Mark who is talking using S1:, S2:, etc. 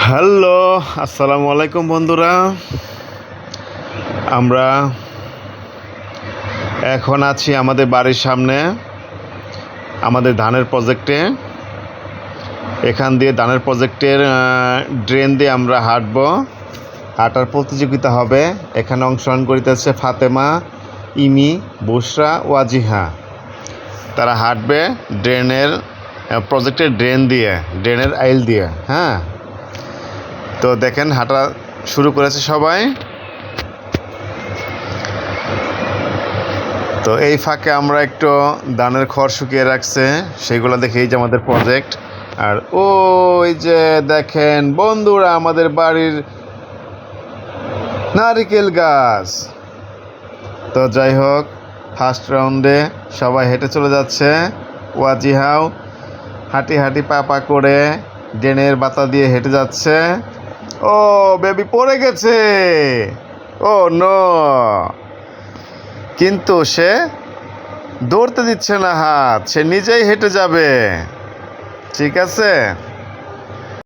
S1: Hello, আসসালামু আলাইকুম বন্ধুরা। আমরা এখন আছি আমাদের বাড়ির সামনে আমাদের ধানের প্রজেক্টে। এখান দিয়ে ধানের প্রজেক্টের ড্রেন দিয়ে আমরা হাঁটার প্রতিযোগিতা হবে। এখানে অংশগ্রহণ করিতেছে ফাতেমা, ইমি, বুশরা, ওয়াজিহা। তারা হাঁটবে প্রজেক্টের ড্রেনের আইল দিয়ে। হ্যাঁ, তো দেখেন হাঁটা শুরু করেছে সবাই। তো এই ফাঁকে আমরা একটু ধানের খড় শুকিয়ে রাখছে, সেগুলো দেখে এই যে আমাদের প্রজেক্ট। আর ওই যে দেখেন বন্ধুরা, আমাদের বাড়ির নারিকেল গাছ। তো যাই হোক, ফার্স্ট রাউন্ডে সবাই হেঁটে চলে যাচ্ছে। ওয়াজিহাও হাঁটি হাঁটি পা করে ড্রেনের বাতা দিয়ে হেঁটে যাচ্ছে। ও বেবি পড়ে গেছে, ও নো! কিন্তু সে দৌড়তে দিচ্ছে না হাত, সে নিজেই হেঁটে যাবে। ঠিক আছে।